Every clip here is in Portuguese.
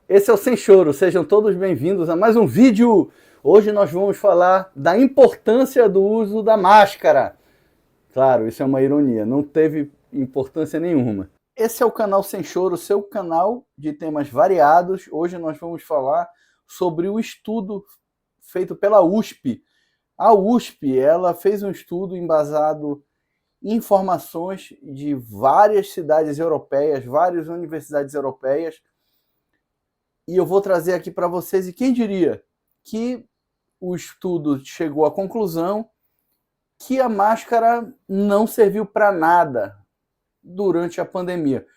Esse é o Sem Choro, sejam todos bem-vindos a mais um vídeo. Hoje nós vamos falar da importância do uso da máscara. Claro, isso é uma ironia, não teve importância nenhuma. Esse é o canal Sem Choro, seu canal de temas variados. Hoje nós vamos falar sobre o estudo feito pela USP. A USP, ela fez um estudo embasado em informações de várias cidades europeias, várias universidades europeias, e eu vou trazer aqui para vocês, e quem diria que o estudo chegou à conclusão que a máscara não serviu para nada durante a pandemia.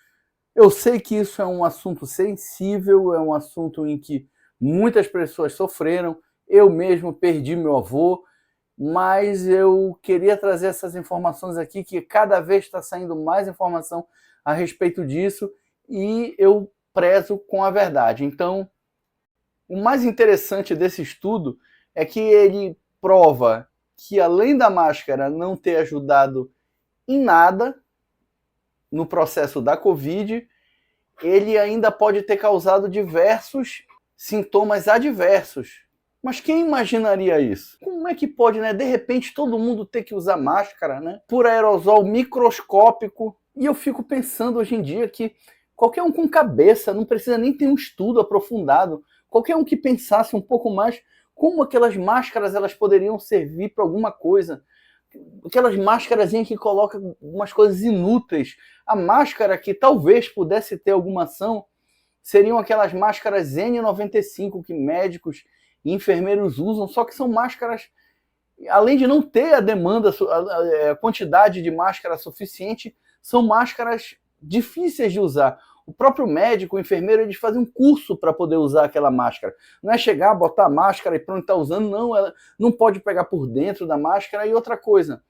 Eu sei que isso é um assunto sensível, é um assunto em que muitas pessoas sofreram, eu mesmo perdi meu avô, mas eu queria trazer essas informações aqui, que cada vez está saindo mais informação a respeito disso, e eu prezo com a verdade. Então, o mais interessante desse estudo é que ele prova que, além da máscara não ter ajudado em nada no processo da Covid, ele ainda pode ter causado diversos sintomas adversos. Mas quem imaginaria isso? Como é que pode, né? De repente, todo mundo ter que usar máscara, né? Por aerosol microscópico. E eu fico pensando hoje em dia que qualquer um com cabeça, não precisa nem ter um estudo aprofundado, qualquer um que pensasse um pouco mais como aquelas máscaras elas poderiam servir para alguma coisa. Aquelas máscaras que colocam umas coisas inúteis. A máscara que talvez pudesse ter alguma ação seriam aquelas máscaras N95 que médicos e enfermeiros usam, só que são máscaras, além de não ter a demanda, a quantidade de máscara suficiente, são máscaras difíceis de usar. O próprio médico, o enfermeiro, eles fazem um curso para poder usar aquela máscara. Não é chegar, botar a máscara e pronto, está usando, não. Ela não pode pegar por dentro da máscara. E outra coisa,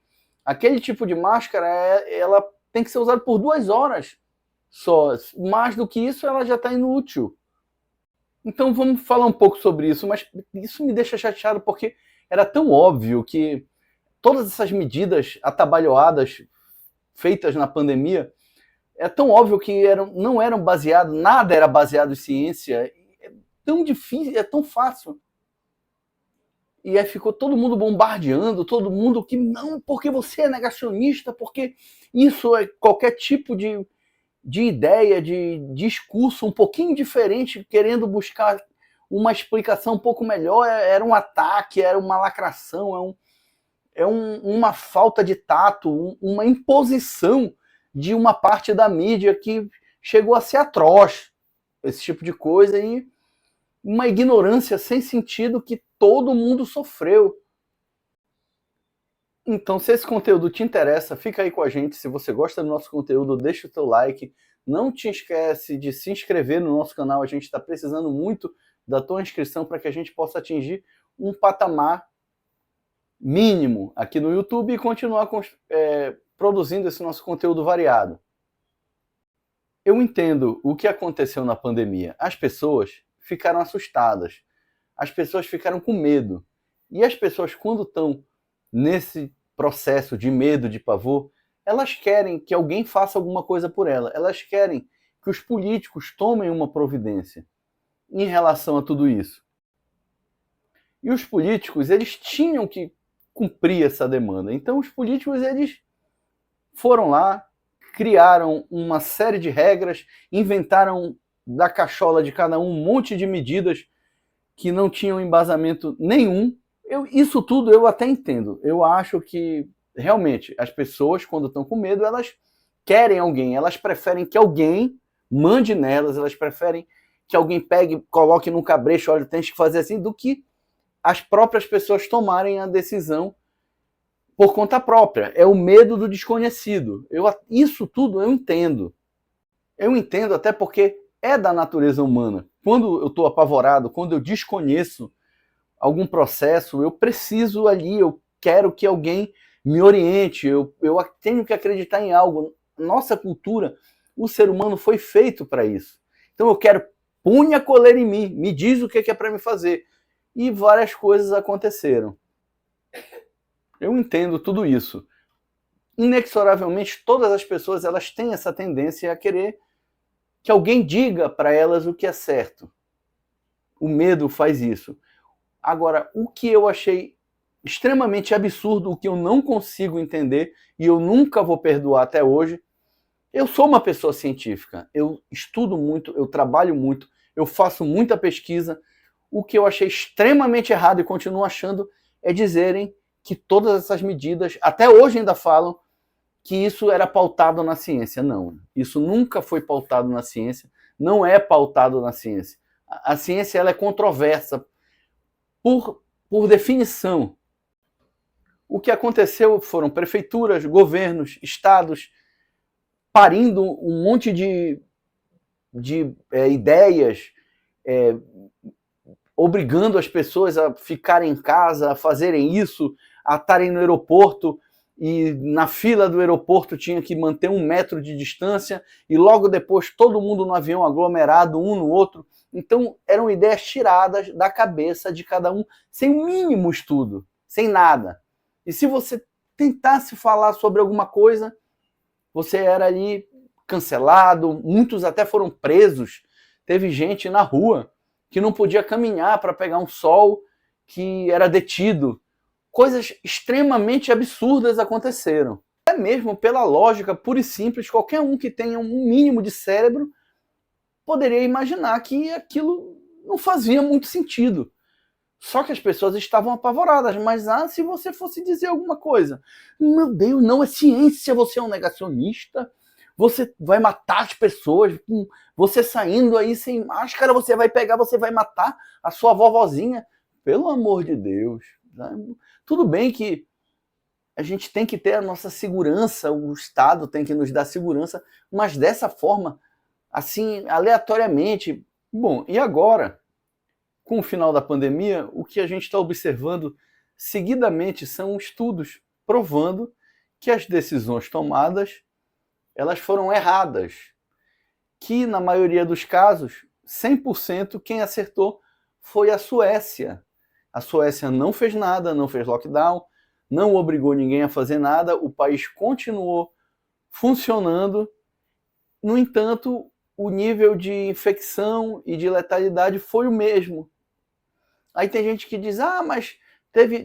aquele tipo de máscara, ela tem que ser usada por 2 horas só. Mais do que isso, ela já está inútil. Então vamos falar um pouco sobre isso, mas isso me deixa chateado porque era tão óbvio que todas essas medidas atabalhoadas feitas na pandemia, é tão óbvio que não eram baseados, nada era baseado em ciência, é tão difícil, é tão fácil. E aí ficou todo mundo bombardeando, todo mundo que não, porque você é negacionista, porque isso é qualquer tipo de ideia, de discurso um pouquinho diferente, querendo buscar uma explicação um pouco melhor, era um ataque, era uma lacração, uma falta de tato, uma imposição de uma parte da mídia que chegou a ser atroz, esse tipo de coisa, e uma ignorância sem sentido que todo mundo sofreu. Então, se esse conteúdo te interessa, fica aí com a gente. Se você gosta do nosso conteúdo, deixa o teu like. Não te esquece de se inscrever no nosso canal. A gente está precisando muito da tua inscrição para que a gente possa atingir um patamar mínimo aqui no YouTube e continuar produzindo esse nosso conteúdo variado. Eu entendo o que aconteceu na pandemia. As pessoas ficaram assustadas. As pessoas ficaram com medo. E as pessoas, quando estão nesse processo de medo, de pavor, elas querem que alguém faça alguma coisa por ela. Elas querem que os políticos tomem uma providência em relação a tudo isso. E os políticos, eles tinham que cumprir essa demanda. Então os políticos, eles foram lá, criaram uma série de regras, inventaram da cachola de cada um monte de medidas que não tinham embasamento nenhum. Isso tudo eu até entendo. Eu acho que, realmente, as pessoas, quando estão com medo, elas querem alguém, elas preferem que alguém mande nelas, elas preferem que alguém pegue, coloque num cabresto, olha, tem que fazer assim, do que as próprias pessoas tomarem a decisão por conta própria. É o medo do desconhecido. Isso tudo eu entendo. Eu entendo até porque é da natureza humana. Quando eu estou apavorado, quando eu desconheço algum processo, eu preciso ali, eu quero que alguém me oriente, eu tenho que acreditar em algo. Nossa cultura, o ser humano foi feito para isso. Então eu quero, punha a coleira em mim, me diz o que é para me fazer. E várias coisas aconteceram. Eu entendo tudo isso. Inexoravelmente, todas as pessoas elas têm essa tendência a querer que alguém diga para elas o que é certo. O medo faz isso. Agora, o que eu achei extremamente absurdo, o que eu não consigo entender e eu nunca vou perdoar até hoje, eu sou uma pessoa científica, eu estudo muito, eu trabalho muito, eu faço muita pesquisa. O que eu achei extremamente errado e continuo achando é dizerem que todas essas medidas, até hoje ainda falam, que isso era pautado na ciência. Não, isso nunca foi pautado na ciência, não é pautado na ciência. A ciência ela é controversa por definição. O que aconteceu foram prefeituras, governos, estados parindo um monte de ideias, obrigando as pessoas a ficarem em casa, a fazerem isso, a estarem no aeroporto, e na fila do aeroporto tinha que manter 1 metro de distância, e logo depois todo mundo no avião aglomerado, um no outro. Então eram ideias tiradas da cabeça de cada um, sem o mínimo estudo, sem nada. E se você tentasse falar sobre alguma coisa, você era ali cancelado, muitos até foram presos. Teve gente na rua que não podia caminhar para pegar um sol, que era detido. Coisas extremamente absurdas aconteceram. Até mesmo pela lógica pura e simples, qualquer um que tenha um mínimo de cérebro poderia imaginar que aquilo não fazia muito sentido. Só que as pessoas estavam apavoradas. Mas se você fosse dizer alguma coisa, meu Deus, não é ciência, você é um negacionista, você vai matar as pessoas, você saindo aí sem máscara, você vai pegar, você vai matar a sua vovozinha. Pelo amor de Deus. Tudo bem que a gente tem que ter a nossa segurança, o Estado tem que nos dar segurança, mas dessa forma, assim, aleatoriamente. Bom, e agora, com o final da pandemia, o que a gente está observando seguidamente são estudos provando que as decisões tomadas elas foram erradas, que na maioria dos casos, 100% quem acertou foi a Suécia. A Suécia não fez nada, não fez lockdown, não obrigou ninguém a fazer nada, o país continuou funcionando. No entanto, o nível de infecção e de letalidade foi o mesmo. Aí tem gente que diz, mas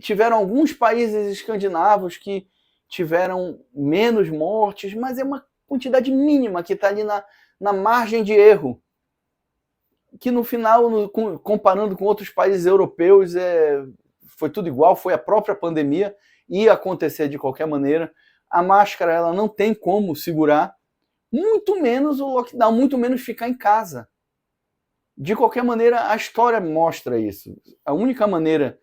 tiveram alguns países escandinavos que tiveram menos mortes, mas é uma quantidade mínima que está ali na margem de erro. Que no final, comparando com outros países europeus, foi tudo igual, foi a própria pandemia, ia acontecer de qualquer maneira. A máscara ela não tem como segurar, muito menos o lockdown, muito menos ficar em casa. De qualquer maneira, a história mostra isso. A única maneira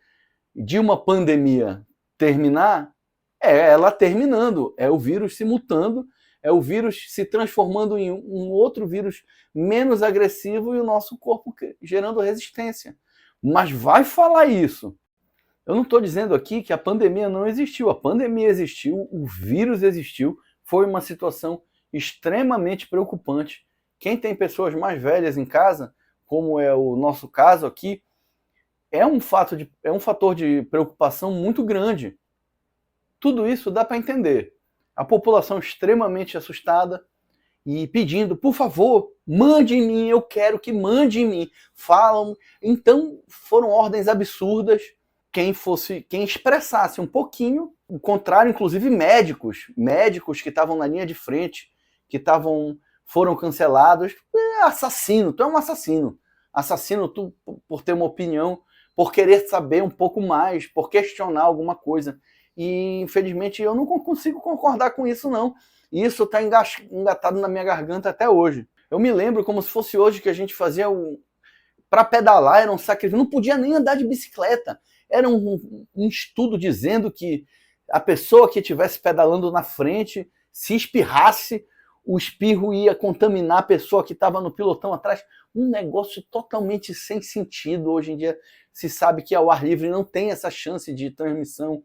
de uma pandemia terminar é ela terminando, é o vírus se mutando, é o vírus se transformando em um outro vírus menos agressivo e o nosso corpo gerando resistência. Mas vai falar isso. Eu não estou dizendo aqui que a pandemia não existiu. A pandemia existiu, o vírus existiu, foi uma situação extremamente preocupante. Quem tem pessoas mais velhas em casa, como é o nosso caso aqui, é um fator de preocupação muito grande. Tudo isso dá para entender. A população extremamente assustada e pedindo, por favor, mande em mim, eu quero que mande em mim. Falam, então foram ordens absurdas. Quem expressasse um pouquinho, o contrário, inclusive médicos que estavam na linha de frente, que foram cancelados. Assassino, tu é um assassino. Assassino tu por ter uma opinião, por querer saber um pouco mais, por questionar alguma coisa. E, infelizmente, eu não consigo concordar com isso, não. E isso está engatado na minha garganta até hoje. Eu me lembro como se fosse hoje que a gente fazia para pedalar, era um sacrifício. Não podia nem andar de bicicleta. Era um estudo dizendo que a pessoa que estivesse pedalando na frente, se espirrasse, o espirro ia contaminar a pessoa que estava no pilotão atrás. Um negócio totalmente sem sentido. Hoje em dia se sabe que ao ar livre não tem essa chance de transmissão.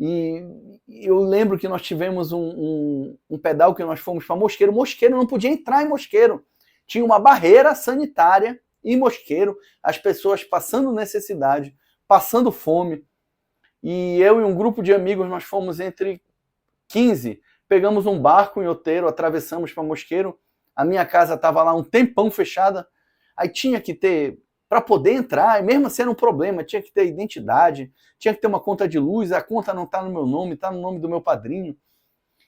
E eu lembro que nós tivemos um pedal que nós fomos para Mosqueiro. Mosqueiro não podia entrar em Mosqueiro. Tinha uma barreira sanitária em Mosqueiro, as pessoas passando necessidade, passando fome. E eu e um grupo de amigos, nós fomos entre 15, pegamos um barco em Outeiro, atravessamos para Mosqueiro. A minha casa estava lá um tempão fechada. Aí tinha que ter para poder entrar, e mesmo assim era um problema, tinha que ter identidade, tinha que ter uma conta de luz, a conta não está no meu nome, está no nome do meu padrinho,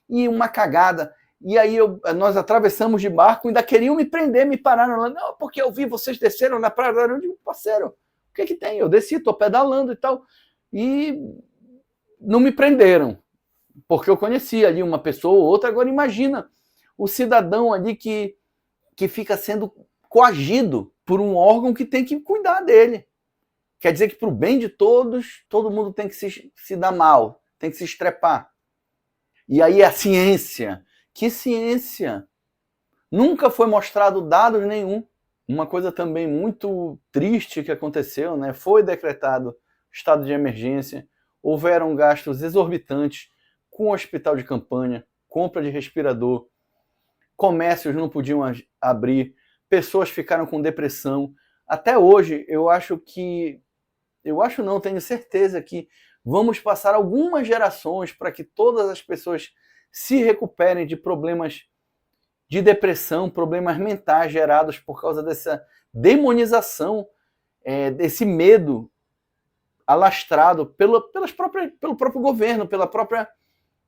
e uma cagada. E aí nós atravessamos de barco, ainda queriam me prender, me pararam lá, não, porque eu vi vocês desceram na praia, eu digo, parceiro, o que tem? Eu desci, estou pedalando e tal, e não me prenderam, porque eu conhecia ali uma pessoa ou outra. Agora imagina o cidadão ali que fica sendo coagido por um órgão que tem que cuidar dele. Quer dizer que para o bem de todos, todo mundo tem que se dar mal, tem que se estrepar. E aí a ciência. Que ciência? Nunca foi mostrado dados nenhum. Uma coisa também muito triste que aconteceu, né? Foi decretado estado de emergência, houveram gastos exorbitantes com o hospital de campanha, compra de respirador, comércios não podiam abrir, pessoas ficaram com depressão. Até hoje, tenho certeza que vamos passar algumas gerações para que todas as pessoas se recuperem de problemas de depressão, problemas mentais gerados por causa dessa demonização, desse medo alastrado pelo próprio governo, pela própria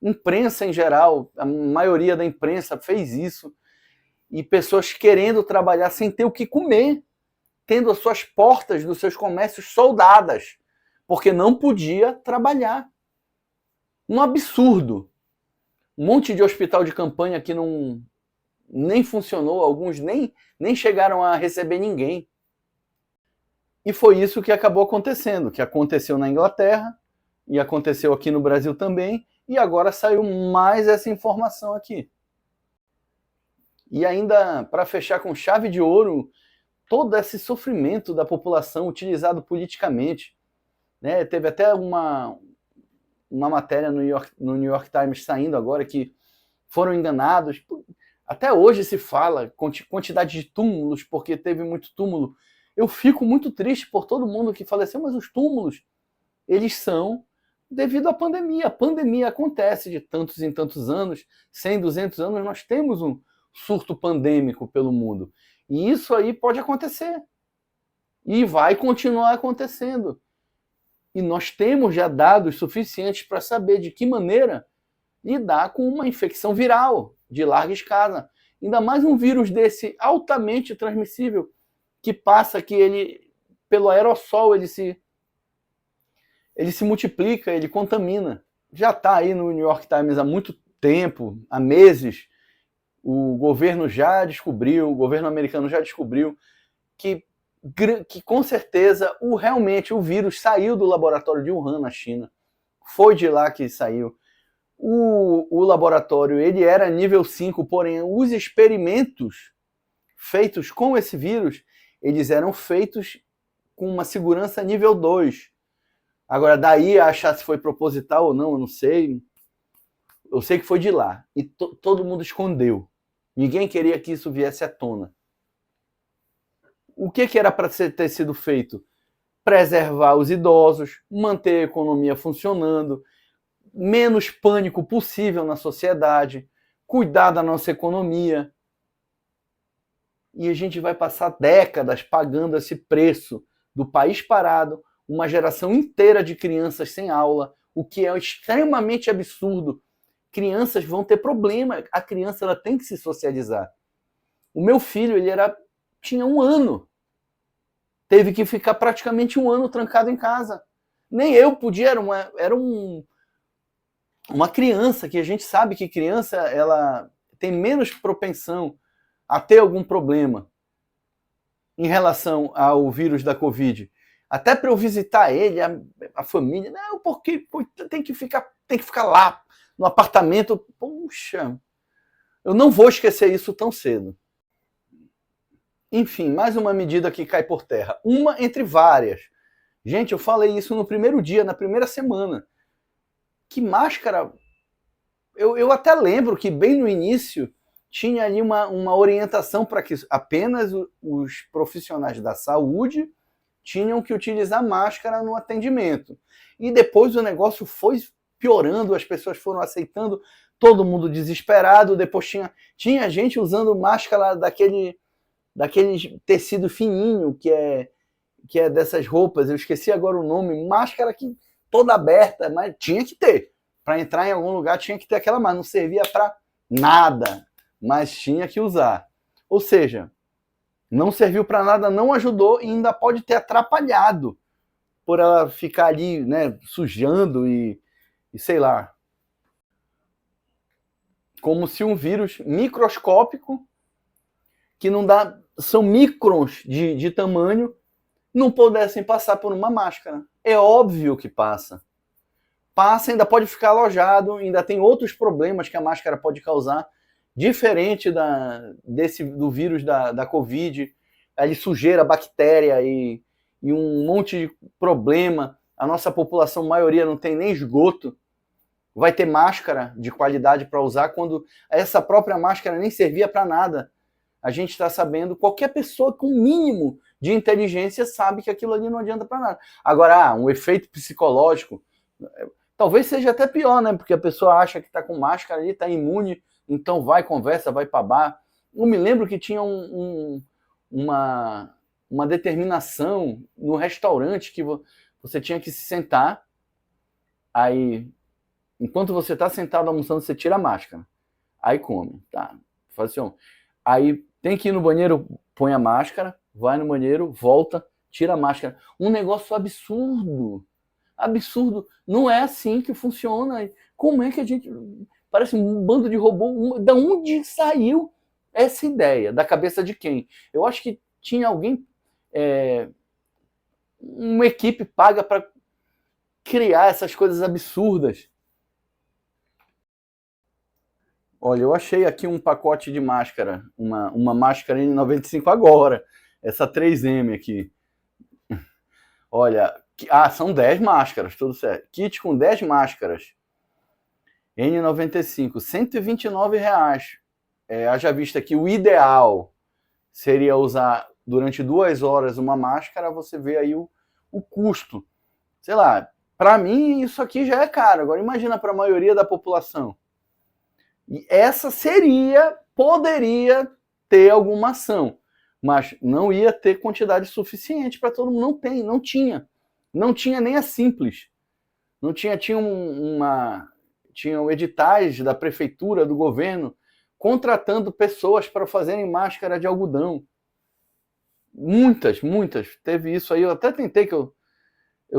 imprensa em geral. A maioria da imprensa fez isso. E pessoas querendo trabalhar sem ter o que comer, tendo as suas portas dos seus comércios soldadas, porque não podia trabalhar. Um absurdo. Um monte de hospital de campanha que nem funcionou, alguns nem chegaram a receber ninguém. E foi isso que acabou acontecendo, que aconteceu na Inglaterra, e aconteceu aqui no Brasil também, e agora saiu mais essa informação aqui. E ainda, para fechar com chave de ouro, todo esse sofrimento da população utilizado politicamente, né? Teve até uma matéria no New York Times saindo agora que foram enganados. Até hoje se fala quantidade de túmulos, porque teve muito túmulo. Eu fico muito triste por todo mundo que faleceu, mas os túmulos, eles são devido à pandemia. A pandemia acontece de tantos em tantos anos, 100, 200 anos, nós temos um surto pandêmico pelo mundo. E isso aí pode acontecer. E vai continuar acontecendo. E nós temos já dados suficientes para saber de que maneira lidar com uma infecção viral de larga escala. Ainda mais um vírus desse altamente transmissível, que passa, que ele, pelo aerossol, ele se multiplica, ele contamina. Já está aí no New York Times há muito tempo, há meses. O governo americano já descobriu que com certeza realmente o vírus saiu do laboratório de Wuhan, na China. Foi de lá que saiu. O laboratório ele era nível 5, porém os experimentos feitos com esse vírus, eles eram feitos com uma segurança nível 2. Agora, daí a achar se foi proposital ou não, eu não sei. Eu sei que foi de lá. E todo mundo escondeu. Ninguém queria que isso viesse à tona. O que era para ter sido feito? Preservar os idosos, manter a economia funcionando, menos pânico possível na sociedade, cuidar da nossa economia. E a gente vai passar décadas pagando esse preço do país parado, uma geração inteira de crianças sem aula, o que é extremamente absurdo. Crianças vão ter problema, a criança ela tem que se socializar. O meu filho tinha 1 ano, teve que ficar praticamente 1 ano trancado em casa. Nem eu podia, era uma criança, que a gente sabe que criança ela tem menos propensão a ter algum problema em relação ao vírus da Covid. Até para eu visitar ele, a família, não, porque tem que ficar lá no apartamento. Puxa, eu não vou esquecer isso tão cedo. Enfim, mais uma medida que cai por terra. Uma entre várias. Gente, eu falei isso no primeiro dia, na primeira semana. Que máscara... Eu até lembro que bem no início tinha ali uma orientação para que apenas os profissionais da saúde tinham que utilizar máscara no atendimento. E depois o negócio foi piorando, as pessoas foram aceitando, todo mundo desesperado. Depois tinha gente usando máscara daquele tecido fininho, que é que é dessas roupas, eu esqueci agora o nome, máscara que toda aberta, mas tinha que ter. Para entrar em algum lugar tinha que ter aquela máscara, não servia para nada, mas tinha que usar. Ou seja, não serviu para nada, não ajudou e ainda pode ter atrapalhado por ela ficar ali, né, sujando e sei lá. Como se um vírus microscópico, que não dá, são microns de tamanho, não pudessem passar por uma máscara. É óbvio que passa. Passa, ainda pode ficar alojado, ainda tem outros problemas que a máscara pode causar, diferente do vírus da Covid, ali sujeira, bactéria e um monte de problema. A nossa população, a maioria, não tem nem esgoto. Vai ter máscara de qualidade para usar quando essa própria máscara nem servia para nada. A gente está sabendo, qualquer pessoa com mínimo de inteligência sabe que aquilo ali não adianta para nada. Agora, um efeito psicológico, talvez seja até pior, né? Porque a pessoa acha que está com máscara ali, está imune, então vai, conversa, vai para bar. Eu me lembro que tinha uma determinação no restaurante que você tinha que se sentar, aí, enquanto você está sentado almoçando, você tira a máscara, aí come, tá? Faz assim, aí tem que ir no banheiro, põe a máscara, vai no banheiro, volta, tira a máscara. Um negócio absurdo. Absurdo. Não é assim que funciona. Como é que a gente... Parece um bando de robô. Da onde saiu essa ideia? Da cabeça de quem? Eu acho que tinha alguém... uma equipe paga para criar essas coisas absurdas. Olha, eu achei aqui um pacote de máscara, uma máscara N95 agora, essa 3M aqui. Olha, são 10 máscaras, tudo certo. Kit com 10 máscaras, N95, R$129. Haja vista que o ideal seria usar durante 2 horas uma máscara, você vê aí o custo. Sei lá, para mim isso aqui já é caro, agora imagina para a maioria da população. E essa poderia ter alguma ação, mas não ia ter quantidade suficiente para todo mundo. Não tinha nem a simples. Não tinha tinham editais da prefeitura, do governo, contratando pessoas para fazerem máscara de algodão. Muitas. Teve isso aí, eu até tentei, que eu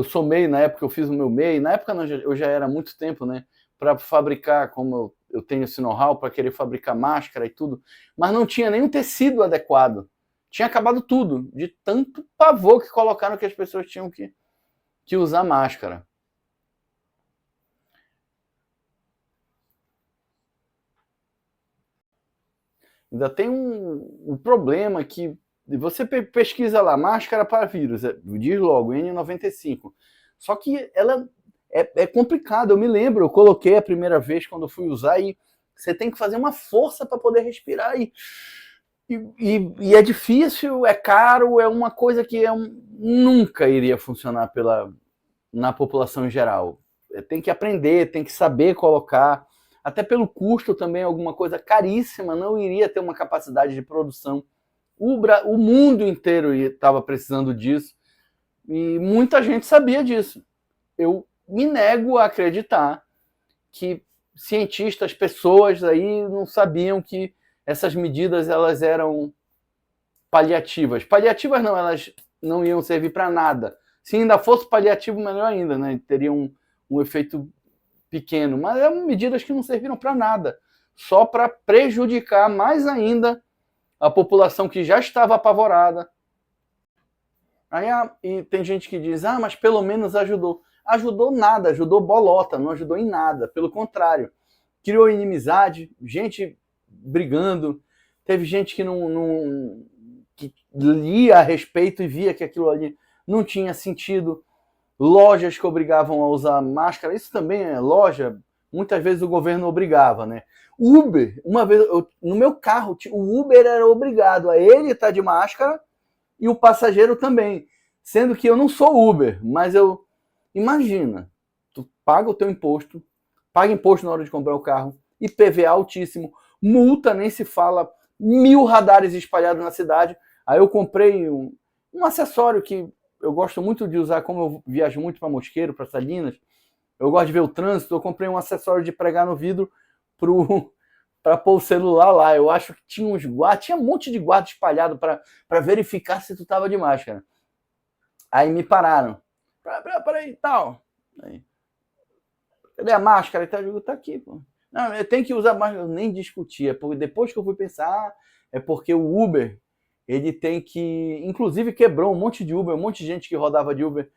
sou MEI na época, eu fiz o meu MEI, na época eu já era há muito tempo, né, para fabricar, como eu tenho esse know-how para querer fabricar máscara e tudo, mas não tinha nenhum tecido adequado. Tinha acabado tudo, de tanto pavor que colocaram que as pessoas tinham que usar máscara. Ainda tem um problema que você pesquisa lá, máscara para vírus, diz logo, N95. Só que ela é complicado. Eu me lembro, eu coloquei a primeira vez quando eu fui usar e você tem que fazer uma força para poder respirar e é difícil, é caro, é uma coisa que nunca iria funcionar na população em geral. Tem que aprender, tem que saber colocar, até pelo custo também, alguma coisa caríssima, não iria ter uma capacidade de produção. O mundo inteiro estava precisando disso e muita gente sabia disso. Eu me nego a acreditar que cientistas, pessoas aí não sabiam que essas medidas elas eram paliativas. Paliativas não, elas não iam servir para nada. Se ainda fosse paliativo, melhor ainda, né? Teria um efeito pequeno. Mas eram medidas que não serviram para nada, só para prejudicar mais ainda a população que já estava apavorada. Aí e tem gente que diz, mas pelo menos ajudou. Ajudou nada, ajudou bolota, não ajudou em nada. Pelo contrário, criou inimizade, gente brigando. Teve gente que que lia a respeito e via que aquilo ali não tinha sentido. Lojas que obrigavam a usar máscara, isso também é loja, muitas vezes o governo obrigava, né? Uber, uma vez, no meu carro, o Uber era obrigado a ele estar de máscara e o passageiro também. Sendo que eu não sou Uber, mas imagina, tu paga o teu imposto, paga imposto na hora de comprar o carro, IPVA altíssimo, multa nem se fala, 1000 radares espalhados na cidade. Aí eu comprei um acessório que eu gosto muito de usar, como eu viajo muito para Mosqueiro, para Salinas, eu gosto de ver o trânsito, eu comprei um acessório de pregar no vidro para pôr o celular lá. Eu acho que tinha uns guardas, tinha um monte de guarda espalhado para verificar se tu tava de máscara. Aí me pararam. Peraí e tal. Aí, cadê a máscara? E tal? Eu digo, tá aqui, pô. Não, eu tenho que usar máscara. Eu nem discutia, porque depois que eu fui pensar, é porque o Uber, ele tem que... Inclusive quebrou um monte de Uber, um monte de gente que rodava de Uber,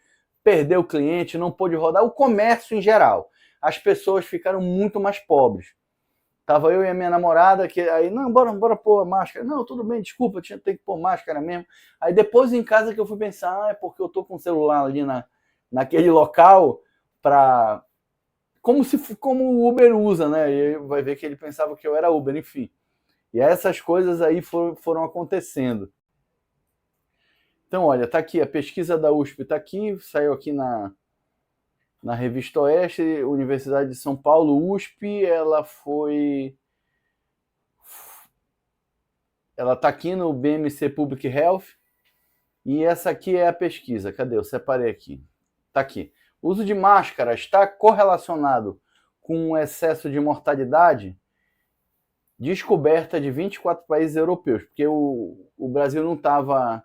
perdeu o cliente, não pôde rodar. O comércio em geral. As pessoas ficaram muito mais pobres. Tava eu e a minha namorada, que aí, não, bora pôr a máscara. Não, tudo bem, desculpa, tem que pôr máscara mesmo. Aí depois em casa que eu fui pensar, é porque eu tô com o celular ali naquele local para... Como o Uber usa, né? E aí vai ver que ele pensava que eu era Uber, enfim. E essas coisas aí foram acontecendo. Então, olha, tá aqui, a pesquisa da USP tá aqui, saiu aqui na Revista Oeste, Universidade de São Paulo, USP, ela tá aqui no BMC Public Health, e essa aqui é a pesquisa. Cadê? Eu separei aqui. Tá aqui. O uso de máscara está correlacionado com o excesso de mortalidade? Descoberta de 24 países europeus, porque o Brasil não estava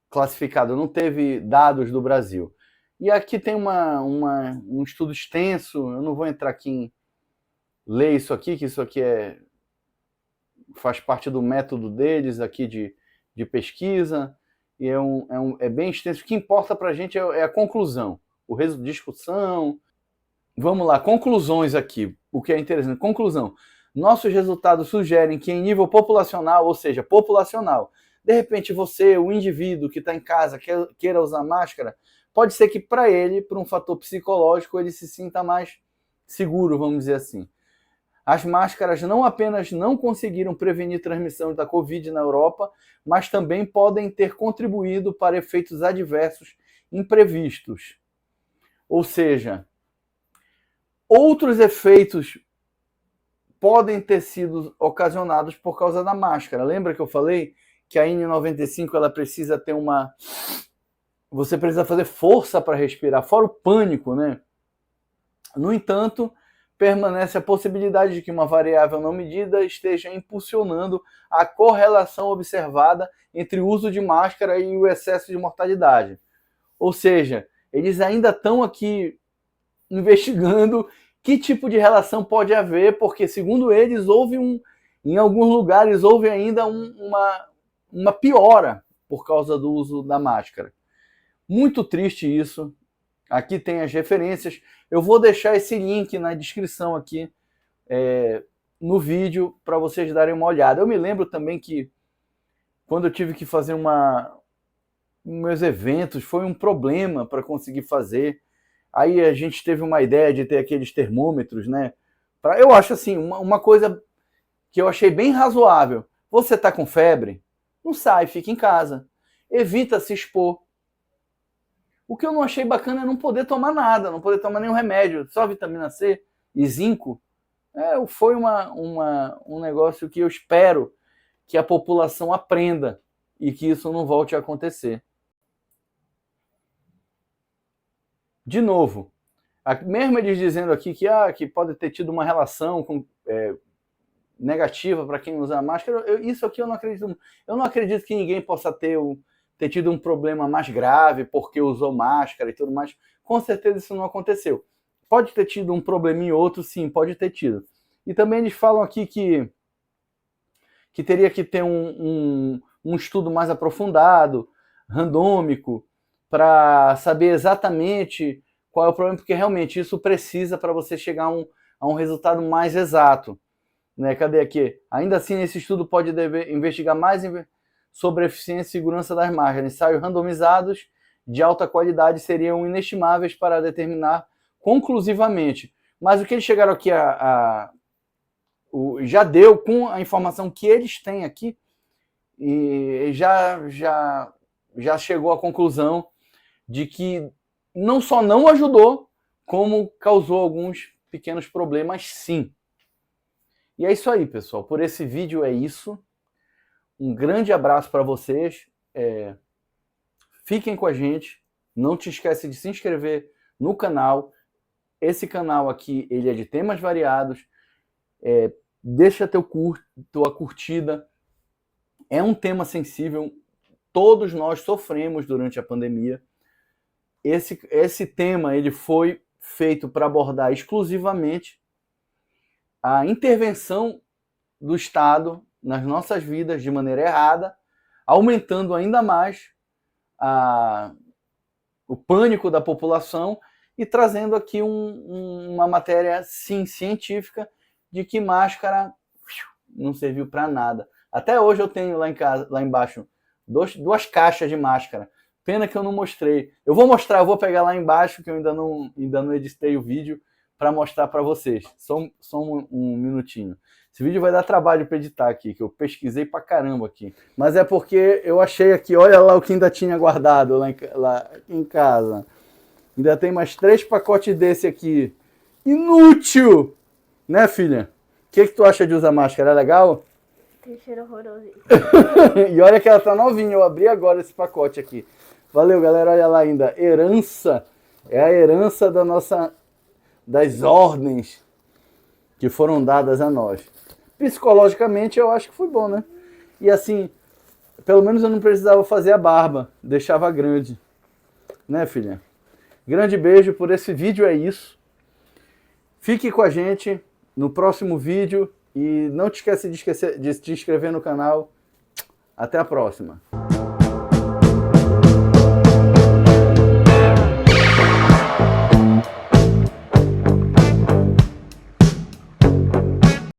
classificado, não teve dados do Brasil. E aqui tem um estudo extenso, eu não vou entrar aqui em ler isso aqui, que isso aqui faz parte do método deles aqui de pesquisa, e é bem extenso. O que importa para a gente é a conclusão, discussão. Vamos lá, conclusões aqui, o que é interessante. Conclusão. Nossos resultados sugerem que em nível populacional, ou seja, populacional, de repente você, o indivíduo que está em casa, queira usar máscara, pode ser que para ele, por um fator psicológico, ele se sinta mais seguro, vamos dizer assim. As máscaras não apenas não conseguiram prevenir transmissão da Covid na Europa, mas também podem ter contribuído para efeitos adversos imprevistos. Ou seja, outros efeitos podem ter sido ocasionados por causa da máscara. Lembra que eu falei que a N95 ela precisa ter você precisa fazer força para respirar, fora o pânico, né? No entanto, permanece a possibilidade de que uma variável não medida esteja impulsionando a correlação observada entre o uso de máscara e o excesso de mortalidade. Ou seja, eles ainda estão aqui investigando que tipo de relação pode haver, porque, segundo eles, em alguns lugares houve ainda uma piora por causa do uso da máscara. Muito triste isso. Aqui tem as referências. Eu vou deixar esse link na descrição aqui no vídeo para vocês darem uma olhada. Eu me lembro também que quando eu tive que fazer meus eventos, foi um problema para conseguir fazer. Aí a gente teve uma ideia de ter aqueles termômetros, né? Eu acho assim, uma coisa que eu achei bem razoável. Você está com febre? Não sai, fica em casa. Evita se expor. O que eu não achei bacana é não poder tomar nada, não poder tomar nenhum remédio, só vitamina C e zinco. Foi um negócio que eu espero que a população aprenda e que isso não volte a acontecer. De novo, mesmo eles dizendo aqui que pode ter tido uma relação negativa para quem usa máscara, isso aqui eu não acredito. Eu não acredito que ninguém possa ter tido um problema mais grave porque usou máscara e tudo mais. Com certeza isso não aconteceu. Pode ter tido um probleminha ou outro, sim, pode ter tido. E também eles falam aqui que teria que ter um estudo mais aprofundado, randômico, para saber exatamente qual é o problema, porque realmente isso precisa para você chegar a um resultado mais exato. Né? Cadê aqui? Ainda assim, esse estudo pode investigar mais sobre a eficiência e segurança das máscaras. Ensaios randomizados de alta qualidade seriam inestimáveis para determinar conclusivamente. Mas o que eles chegaram aqui já deu com a informação que eles têm aqui, e já chegou à conclusão de que não só não ajudou, como causou alguns pequenos problemas, sim. E é isso aí, pessoal. Por esse vídeo é isso. Um grande abraço para vocês. Fiquem com a gente. Não te esquece de se inscrever no canal. Esse canal aqui, ele é de temas variados. Deixa tua curtida. É um tema sensível. Todos nós sofremos durante a pandemia. Esse tema ele foi feito para abordar exclusivamente a intervenção do Estado nas nossas vidas de maneira errada, aumentando ainda mais o pânico da população e trazendo aqui uma matéria, sim, científica, de que máscara não serviu para nada. Até hoje eu tenho lá embaixo, duas caixas de máscara. Pena que eu não mostrei. Eu vou pegar lá embaixo, que eu ainda não editei o vídeo, para mostrar para vocês. Só um minutinho. Esse vídeo vai dar trabalho para editar aqui, que eu pesquisei pra caramba aqui. Mas é porque eu achei aqui, olha lá o que ainda tinha guardado lá em casa. Ainda tem mais 3 pacotes desse aqui. Inútil! Né, filha? O que tu acha de usar máscara? É legal? Tem cheiro horroroso. E olha que ela tá novinha, eu abri agora esse pacote aqui. Valeu, galera, olha lá ainda. Herança. É a herança das ordens que foram dadas a nós. Psicologicamente eu acho que foi bom, né? E assim, pelo menos eu não precisava fazer a barba, deixava grande. Né, filha? Grande beijo por esse vídeo, é isso. Fique com a gente no próximo vídeo e não te esqueça de te inscrever no canal. Até a próxima.